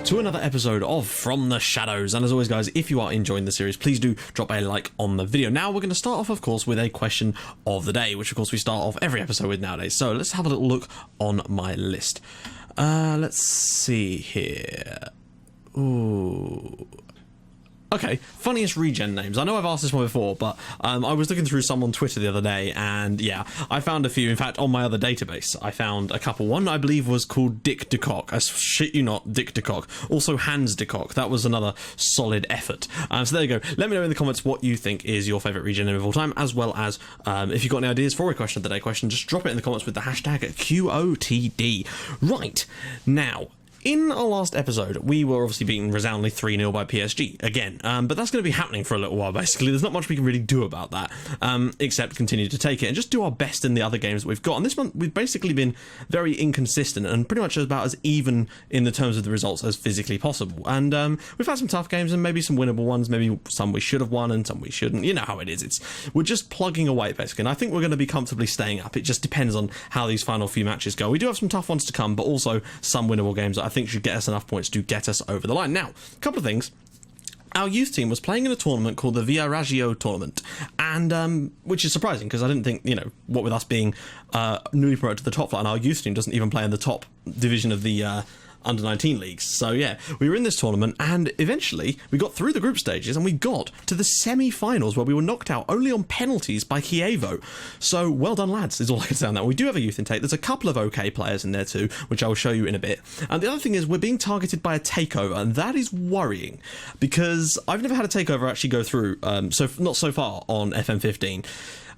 to another episode of From the Shadows. And as always, guys, if you are enjoying the series, please do drop a like on the video. Now, we're going to start off, of course, with a question of the day, which, of course, we start off every episode with nowadays. So let's have a little look on my list. Let's see here. Ooh. Okay, funniest regen names. I know I've asked this one before, but I was looking through some on Twitter the other day, and yeah, I found a few. In fact, on my other database, I found a couple. One, I believe, was called Dick de Cock. I shit you not, Dick de Cock. Also, Hans de Cock. That was another solid effort. So there you go. Let me know in the comments what you think is your favourite regen name of all time, as well as if you've got any ideas for a question of the day question, just drop it in the comments with the hashtag QOTD. Right, now, in our last episode, we were obviously beaten resoundingly 3-0 by PSG again, but that's going to be happening for a little while, basically. There's not much we can really do about that, except continue to take it and just do our best in the other games that we've got. And this month, we've basically been very inconsistent and pretty much about as even in the terms of the results as physically possible. And we've had some tough games and maybe some winnable ones, maybe some we should have won and some we shouldn't. You know how it is. We're just plugging away, basically, and I think we're going to be comfortably staying up. It just depends on how these final few matches go. We do have some tough ones to come, but also some winnable games that I think should get us enough points to get us over the line. Now, a couple of things. Our youth team was playing in a tournament called the Viareggio tournament, and which is surprising because I didn't think, you know, what with us being newly promoted to the top flight, and our youth team doesn't even play in the top division of the under-19 leagues. So yeah, we were in this tournament, and eventually we got through the group stages and we got to the semi-finals where we were knocked out only on penalties by Chievo. So well done, lads, is all I can say on that. We do have a youth intake. There's a couple of okay players in there too, which I will show you in a bit. And the other thing is we're being targeted by a takeover, and that is worrying because I've never had a takeover actually go through, not so far on FM15.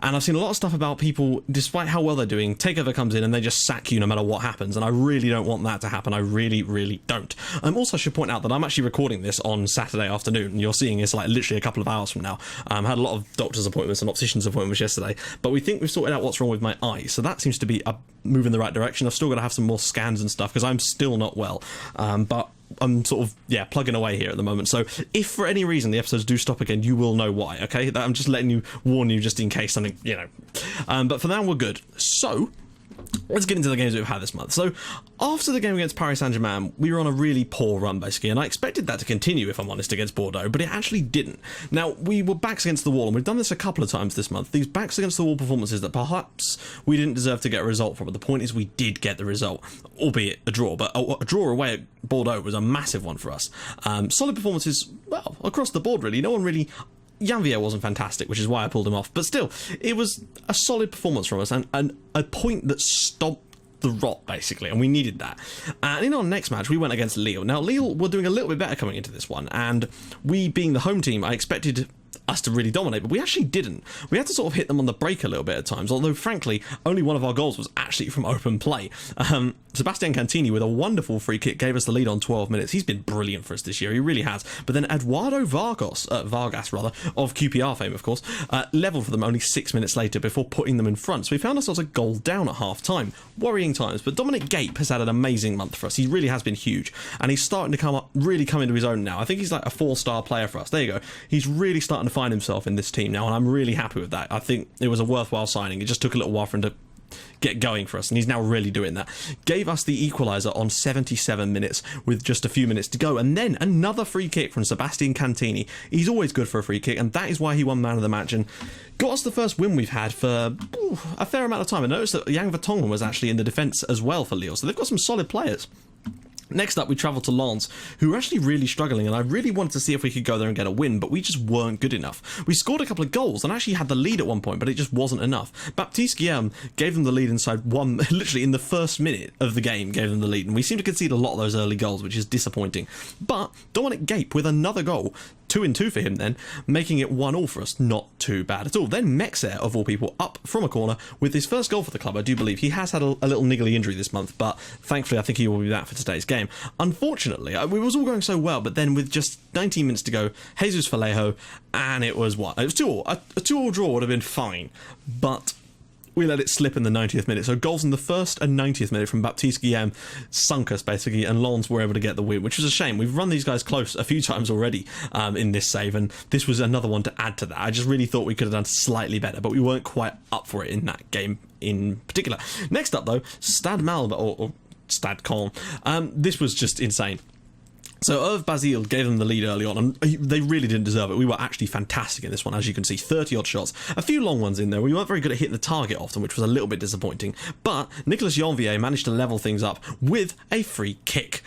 And I've seen a lot of stuff about people, despite how well they're doing, takeover comes in and they just sack you no matter what happens, and I really don't want that to happen. I really, really don't. Also, I should point out that I'm actually recording this on Saturday afternoon, and you're seeing this like literally a couple of hours from now. I had a lot of doctor's appointments and optician's appointments yesterday, but we think we've sorted out what's wrong with my eye, so that seems to be a move in the right direction. I've still got to have some more scans and stuff because I'm still not well, but I'm sort of, yeah, plugging away here at the moment. So if for any reason the episodes do stop again, you will know why, okay? I'm just letting you, warn you just in case something, you know. But for now, we're good. So let's get into the games that we've had this month. So after the game against Paris Saint-Germain, we were on a really poor run, basically, and I expected that to continue, if I'm honest, against Bordeaux, but it actually didn't. Now, we were backs against the wall, and we've done this a couple of times this month. These backs against the wall performances that perhaps we didn't deserve to get a result from, but the point is we did get the result, albeit a draw, but a draw away at Bordeaux was a massive one for us. Solid performances, well, across the board, really. No one really... Janvier wasn't fantastic, which is why I pulled him off, but still, it was a solid performance from us, and a point that stopped the rot, basically, and we needed that. And in our next match, we went against Lille. Now, Lille were doing a little bit better coming into this one, and we, being the home team, I expected us to really dominate, but we actually didn't. We had to sort of hit them on the break a little bit at times, although frankly only one of our goals was actually from open play. Sebastian Cantini with a wonderful free kick gave us the lead on 12 minutes. He's been brilliant for us this year, he really has. But then Eduardo Vargas of QPR fame, of course, levelled for them only 6 minutes later before putting them in front. So we found ourselves a goal down at half time. Worrying times, but Dominic Gape has had an amazing month for us. He really has been huge, and he's starting to really come into his own now. I think he's like a 4-star player for us. There you go. He's really starting to find himself in this team now, and I'm really happy with that. I think it was a worthwhile signing. It just took a little while for him to get going for us, and he's now really doing that. Gave us the equaliser on 77 minutes with just a few minutes to go, and then another free kick from Sebastian Cantini. He's always good for a free kick, and that is why he won man of the match and got us the first win we've had for a fair amount of time. I noticed that Yang Vertonghen was actually in the defence as well for Lille, so they've got some solid players. Next up, we travelled to Lens, who were actually really struggling, and I really wanted to see if we could go there and get a win, but we just weren't good enough. We scored a couple of goals and actually had the lead at one point, but it just wasn't enough. Baptiste Guillaume gave them the lead inside literally in the first minute of the game, gave them the lead, and we seem to concede a lot of those early goals, which is disappointing. But Dominic Gape with another goal, 2-2 for him then, making it 1-1 for us. Not too bad at all. Then Mexer, of all people, up from a corner with his first goal for the club. I do believe he has had a little niggly injury this month, but thankfully I think he will be back for today's game. Unfortunately, it was all going so well, but then with just 19 minutes to go, Jesus Vallejo, and it was what? It was 2-2. A 2-2 draw would have been fine, but we let it slip in the 90th minute. So goals in the first and 90th minute from Baptiste Guillaume sunk us, basically, and Lens were able to get the win, which was a shame. We've run these guys close a few times already in this save, and this was another one to add to that. I just really thought we could have done slightly better, but we weren't quite up for it in that game in particular. Next up, though, Stade Malmö, or Stade Caen. This was just insane. So Irv Basile gave them the lead early on, and they really didn't deserve it. We were actually fantastic in this one, as you can see, 30-odd shots. A few long ones in there. We weren't very good at hitting the target often, which was a little bit disappointing. But Nicolas Janvier managed to level things up with a free kick.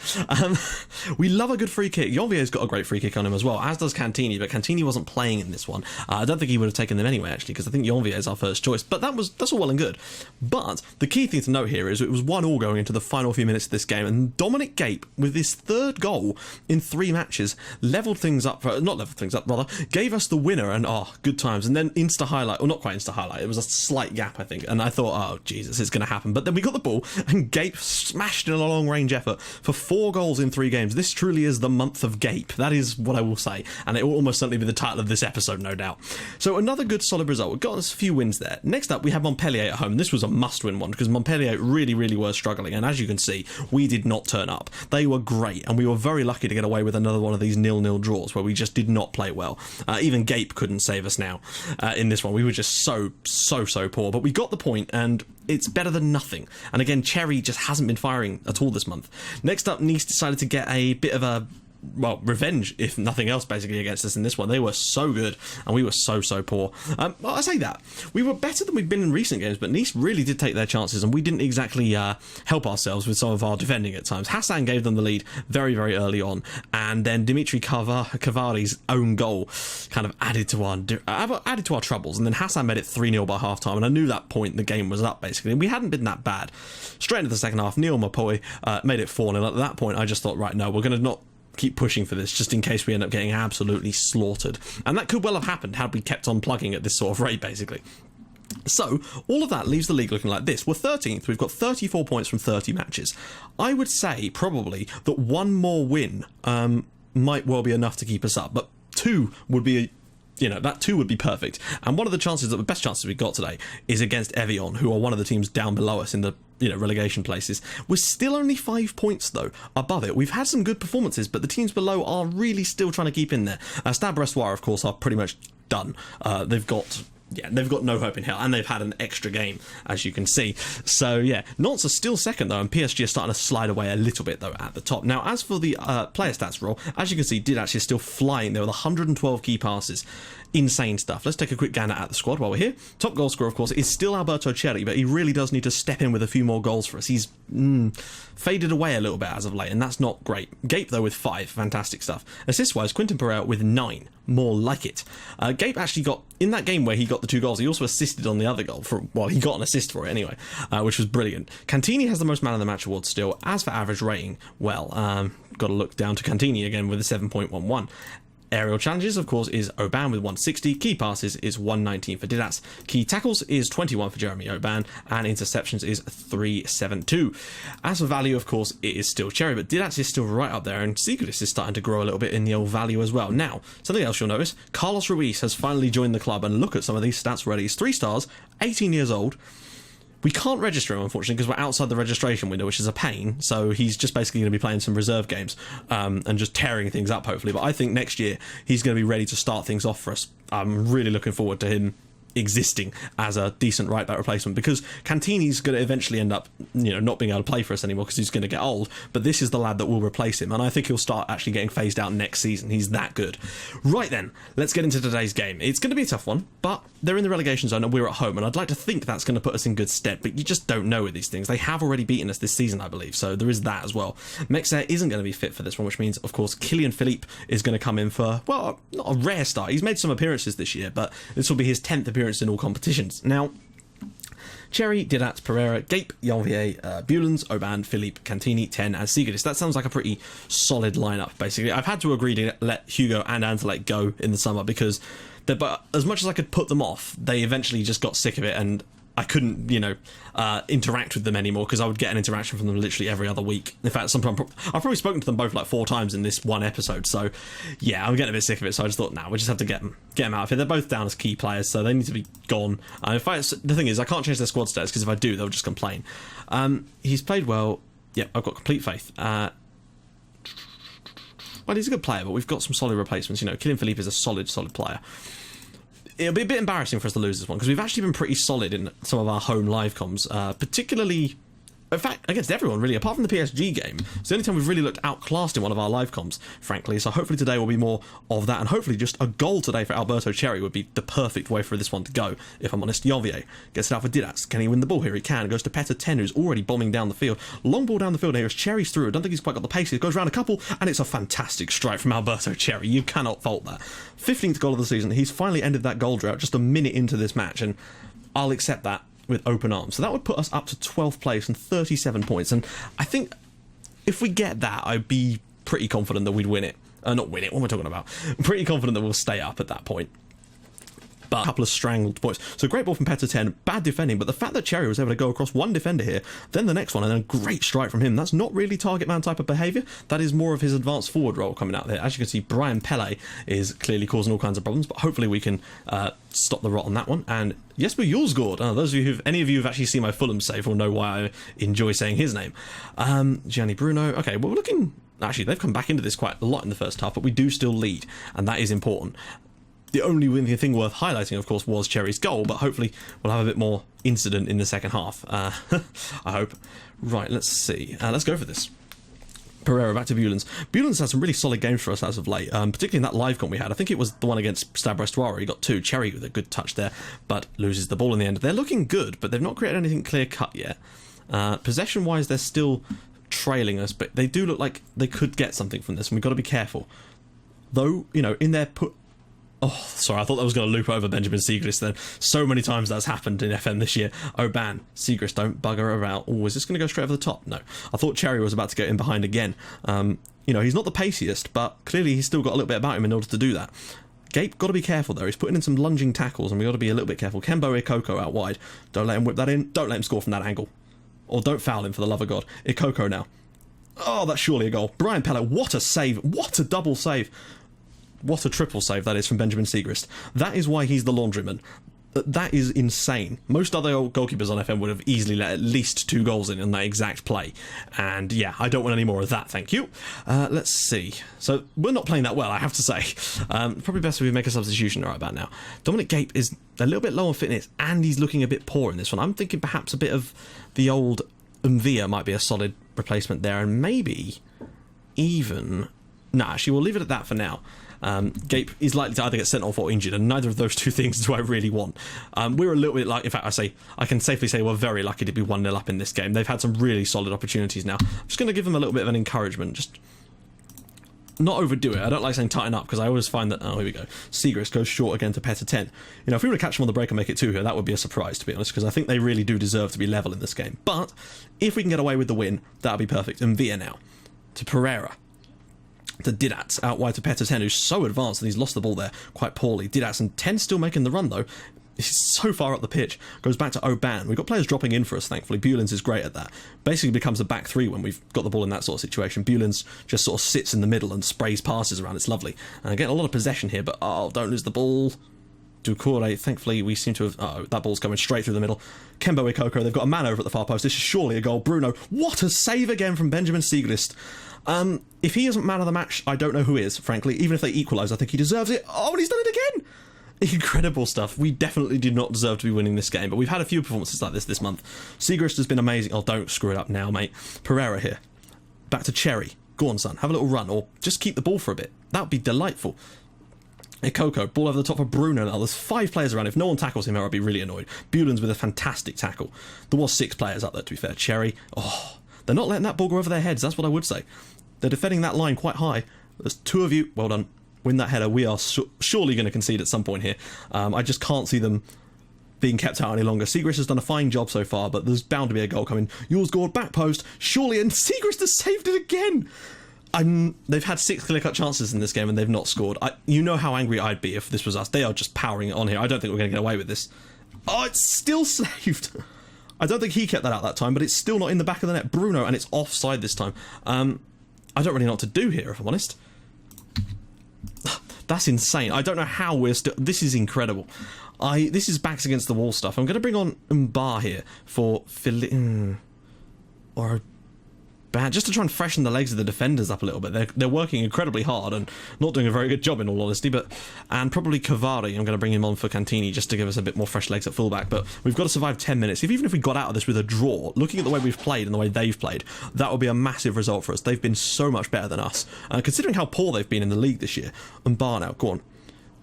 We love a good free kick. Janvier's got a great free kick on him as well, as does Cantini, but Cantini wasn't playing in this one. I don't think he would have taken them anyway, actually, because I think Janvier is our first choice. But that's all well and good. But the key thing to note here is it was 1-1 going into the final few minutes of this game, and Dominic Gape, with his third goal in 3 matches, gave us the winner, and good times. And then insta highlight, or not quite insta highlight, it was a slight gap, I think, and I thought, oh Jesus, it's going to happen. But then we got the ball, and Gape smashed in a long range effort for 4 goals in 3 games. This truly is the month of Gape, that is what I will say, and it will almost certainly be the title of this episode, no doubt. So another good solid result. We've got us a few wins there. Next up, we have Montpellier at home. This was a must-win one, because Montpellier really were struggling, and as you can see, we did not turn up. They were great, and we were very lucky to get away with another one of these 0-0 draws where we just did not play well. Even Gape couldn't save us now in this one. We were just so poor, but we got the point, and it's better than nothing. And again, Cherry just hasn't been firing at all this month. Next up, Nice decided to get a bit of a revenge, if nothing else, basically against us in this one. They were so good, and we were so poor. Well, I say that we were better than we've been in recent games, but Nice really did take their chances, and we didn't exactly help ourselves with some of our defending at times. Hassan gave them the lead very early on, and then Dimitri Cavari's own goal kind of added to our troubles, and then Hassan made it 3-0 by half time, and I knew that point the game was up, basically. We hadn't been that bad. Straight into the second half, Neil Mapoi made it 4-0. At that point, I just thought, right, no, we're going to not keep pushing for this, just in case we end up getting absolutely slaughtered. And that could well have happened had we kept on plugging at this sort of rate, basically. So, all of that leaves the league looking like this. We're 13th, we've got 34 points from 30 matches. I would say, probably, that one more win might well be enough to keep us up, but 2 would be that 2 would be perfect. And one of the best chances we got today is against Evian, who are one of the teams down below us in the relegation places. We're still only 5 points though above it. We've had some good performances, but the teams below are really still trying to keep in there. Stade Brestois, of course, are pretty much done. They've got no hope in hell, and they've had an extra game, as you can see. So yeah, Nantes are still second though, and PSG are starting to slide away a little bit though at the top. Now, as for the player stats roll, as you can see, did actually still flying there with 112 key passes. Insane stuff. Let's take a quick gander at the squad while we're here. Top goal scorer, of course, is still Alberto Cherry, but he really does need to step in with a few more goals for us. He's faded away a little bit as of late, and that's not great. Gape, though, with 5. Fantastic stuff. Assist-wise, Quentin Pereira with 9. More like it. Gape actually got, in that game where he got the 2 goals, he also assisted on the other goal. He got an assist for it anyway, which was brilliant. Cantini has the most man of the match award still. As for average rating, well, got to look down to Cantini again with a 7.11. Aerial challenges, of course, is Aubin with 160. Key passes is 119 for Didac. Key tackles is 21 for Jeremy Aubin. And interceptions is 372. As for value, of course, it is still Cherry, but Didac is still right up there, and Sigurdis is starting to grow a little bit in the old value as well. Now, something else you'll notice, Carlos Ruiz has finally joined the club, and look at some of these stats already. He's 3 stars, 18 years old. We can't register him, unfortunately, because we're outside the registration window, which is a pain. So he's just basically going to be playing some reserve games and just tearing things up, hopefully. But I think next year he's going to be ready to start things off for us. I'm really looking forward to him existing as a decent right back replacement, because Cantini's going to eventually end up not being able to play for us anymore because he's going to get old, but this is the lad that will replace him, and I think he'll start actually getting phased out next season. He's that good. Right then, let's get into today's game. It's going to be a tough one, but they're in the relegation zone and we're at home, and I'd like to think that's going to put us in good stead, but you just don't know with these things. They have already beaten us this season, I believe, so there is that as well. Mexer isn't going to be fit for this one, which means, of course, Kylian Philippe is going to come in for, well, not a rare start. He's made some appearances this year, but this will be his 10th appearance in all competitions. Now, Cherry, Didac, Pereira, Gape, Janvier, Bulens, Aubin, Philippe, Cantini, 10, and Sigurdis. That sounds like a pretty solid lineup, basically. I've had to agree to let Hugo and Antelek go in the summer because, but as much as I could put them off, they eventually just got sick of it, and I couldn't, interact with them anymore because I would get an interaction from them literally every other week. In fact, sometimes I've probably spoken to them both like 4 times in this one episode. So, yeah, I'm getting a bit sick of it. So I just thought, we just have to get them out of here. They're both down as key players, so they need to be gone. The thing is, I can't change their squad stats because if I do, they'll just complain. He's played well. Yep, I've got complete faith. Well, he's a good player, but we've got some solid replacements. Kylian Philippe is a solid player. It'll be a bit embarrassing for us to lose this one because we've actually been pretty solid in some of our home live comms, particularly in fact, against everyone, really, apart from the PSG game. It's the only time we've really looked outclassed in one of our live comms, frankly. So hopefully today will be more of that, and hopefully just a goal today for Alberto Cherry would be the perfect way for this one to go, if I'm honest. Jovier gets it out for Didac. Can he win the ball here? He can. It goes to Ep.30, who's already bombing down the field. Long ball down the field, and here's Cherry's through. I don't think he's quite got the pace. It goes around a couple, and it's a fantastic strike from Alberto Cherry. You cannot fault that. 15th goal of the season. He's finally ended that goal drought just a minute into this match, and I'll accept that with open arms. So that would put us up to 12th place and 37 points. And I think if we get that, I'd be pretty confident that we'd win it. Not win it, what am I talking about? I'm pretty confident that we'll stay up at that point. But a couple of strangled points. So great ball from Ep.30, bad defending, but the fact that Cherry was able to go across one defender here, then the next one, and then a great strike from him, that's not really target man type of behaviour. That is more of his advanced forward role coming out there. As you can see, Brian Pele is clearly causing all kinds of problems, but hopefully we can stop the rot on that one. And Jesper Julsgaard, those of you any of you who've actually seen my Fulham save will know why I enjoy saying his name. Gianni Bruno, okay, well we're looking, actually they've come back into this quite a lot in the first half, but we do still lead, and that is important. The only thing worth highlighting, of course, was Cherry's goal, but hopefully we'll have a bit more incident in the second half. I hope. Right, let's see. Let's go for this. Pereira back to Bulens. Bulens had some really solid games for us as of late, particularly in that live comp we had. I think it was the one against Stade Brestois. He got 2. Cherry with a good touch there, but loses the ball in the end. They're looking good, but they've not created anything clear-cut yet. Possession-wise, they're still trailing us, but they do look like they could get something from this, and we've got to be careful. Though, you know, in their oh, sorry, I thought that was going to loop over Benjamin Siegrist then. So many times that's happened in FM this year. Oban, Siegrist, don't bugger about. Oh, is this going to go straight over the top? No. I thought Cherry was about to get in behind again. You know, he's not the paciest, but clearly he's still got a little bit about him in order to do that. Gape, got to be careful though. He's putting in some lunging tackles, and we've got to be a little bit careful. Kembo Ikoko out wide. Don't let him whip that in. Don't let him score from that angle. Or don't foul him, for the love of God. Ikoko now. Oh, that's surely a goal. Brian Pele, what a save. What a double save. What a triple save that is from Benjamin Siegrist. That is why he's the laundryman. That is insane. Most other goalkeepers on FM would have easily let at least 2 goals in that exact play. And yeah, I don't want any more of that, thank you. Let's see. So we're not playing that well, I have to say. Probably best if we make a substitution right about now. Dominic Gape is a little bit low on fitness, and he's looking a bit poor in this one. I'm thinking perhaps a bit of the old Mvia might be a solid replacement there, and maybe even... Nah, actually, we'll leave it at that for now. Gape is likely to either get sent off or injured, and neither of those two things do I really want. We're a little bit like, in fact, I can safely say we're very lucky to be 1-0 up in this game. They've had some really solid opportunities now. I'm just going to give them a little bit of an encouragement. Just not overdo it. I don't like saying tighten up, because I always find that, oh, here we go. Siegrist goes short again to Ep.30. You know, if we were to catch them on the break and make it 2 here, that would be a surprise, to be honest, because I think they really do deserve to be level in this game. But if we can get away with the win, that would be perfect. And Via now to Pereira. To Didac, out wide to Ep.30, who's so advanced that he's lost the ball there quite poorly. Didac and 10 still making the run though. He's so far up the pitch. Goes back to Oban. We've got players dropping in for us, thankfully. Bulens is great at that. Basically becomes a back 3 when we've got the ball in that sort of situation. Bulens just sort of sits in the middle and sprays passes around. It's lovely. And I get a lot of possession here, but oh, don't lose the ball. Doucouré, thankfully we seem to have... Oh, that ball's coming straight through the middle. Kembo Ikoko, they've got a man over at the far post. This is surely a goal. Bruno, what a save again from Benjamin Siegrist. If he isn't man of the match, I don't know who is, frankly. Even if they equalise, I think he deserves it. Oh, and he's done it again! Incredible stuff. We definitely did not deserve to be winning this game, but we've had a few performances like this month. Siegrist has been amazing. Oh, don't screw it up now, mate. Pereira here. Back to Cherry. Go on, son. Have a little run, or just keep the ball for a bit. That would be delightful. Ikoko, ball over the top of Bruno now. There's 5 players around. If no one tackles him, I'll be really annoyed. Bulens with a fantastic tackle. There was 6 players up there, to be fair. Cherry. Oh, they're not letting that ball go over their heads. That's what I would say. They're defending that line quite high. There's 2 of you. Well done. Win that header. We are surely going to concede at some point here. I just can't see them being kept out any longer. Siegrist has done a fine job so far, but there's bound to be a goal coming. Julsgaard back post. Surely, and Siegrist has saved it again. They've had 6 clear-cut chances in this game and they've not scored. You know how angry I'd be if this was us. They are just powering it on here. I don't think we're going to get away with this. Oh, it's still saved. I don't think he kept that out that time, but it's still not in the back of the net. Bruno, and it's offside this time. I don't really know what to do here, if I'm honest. That's insane. I don't know how we're still... This is incredible. This is backs against the wall stuff. I'm going to bring on Mbar here for... Or... bad, just to try and freshen the legs of the defenders up a little bit. They're working incredibly hard and not doing a very good job, in all honesty. And probably Cavari, I'm going to bring him on for Cantini just to give us a bit more fresh legs at fullback. But we've got to survive 10 minutes. Even if we got out of this with a draw, looking at the way we've played and the way they've played, that would be a massive result for us. They've been so much better than us, considering how poor they've been in the league this year. And Bar now, go on.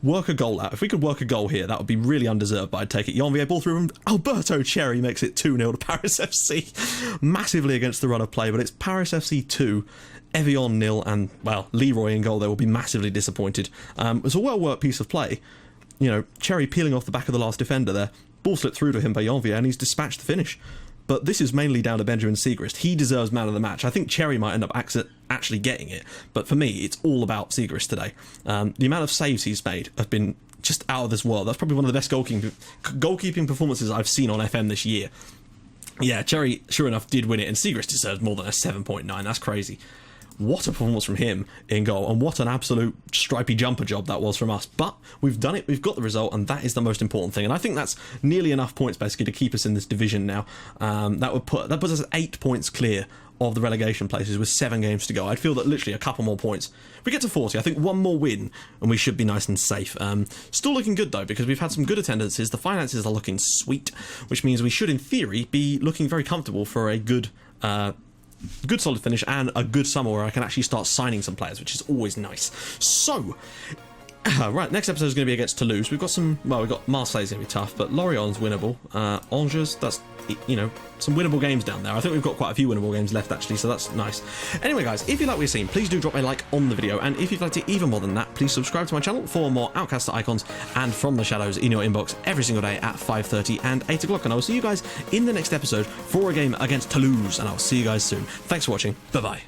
Work a goal out. If we could work a goal here, that would be really undeserved, but I'd take it. Janvier ball through, and Alberto Cherry makes it 2-0 to Paris FC. Massively against the run of play, but it's Paris FC 2, Evian 0, and, well, Leroy in goal there will be massively disappointed. It's a well-worked piece of play. You know, Cherry peeling off the back of the last defender there. Ball slipped through to him by Janvier, and he's dispatched the finish. But this is mainly down to Benjamin Siegrist. He deserves man of the match. I think Cherry might end up actually getting it, but for me, it's all about Siegrist today. The amount of saves he's made have been just out of this world. That's probably one of the best goalkeeping performances I've seen on FM this year. Yeah, Cherry, sure enough, did win it, and Siegrist deserves more than a 7.9. That's crazy. What a performance from him in goal, and what an absolute stripy jumper job that was from us. But we've done it, we've got the result, and that is the most important thing. And I think that's nearly enough points, basically, to keep us in this division now. That puts us 8 points clear of the relegation places with 7 games to go. I'd feel that literally a couple more points. If we get to 40, I think one more win, and we should be nice and safe. Still looking good, though, because we've had some good attendances. The finances are looking sweet, which means we should, in theory, be looking very comfortable for a good solid finish and a good summer where I can actually start signing some players, which is always nice. So, right, next episode is going to be against Toulouse. We've got we've got Marseille's going to be tough, but Lorient's winnable. Angers, that's, you know, some winnable games down there. I think we've got quite a few winnable games left, actually, so that's nice. Anyway, guys, if you like what you've seen, please do drop a like on the video, and if you'd like to even more than that, please subscribe to my channel for more Outcaster icons and From the Shadows in your inbox every single day at 5:30 and 8 o'clock, and I will see you guys in the next episode for a game against Toulouse, and I'll see you guys soon. Thanks for watching. Bye-bye.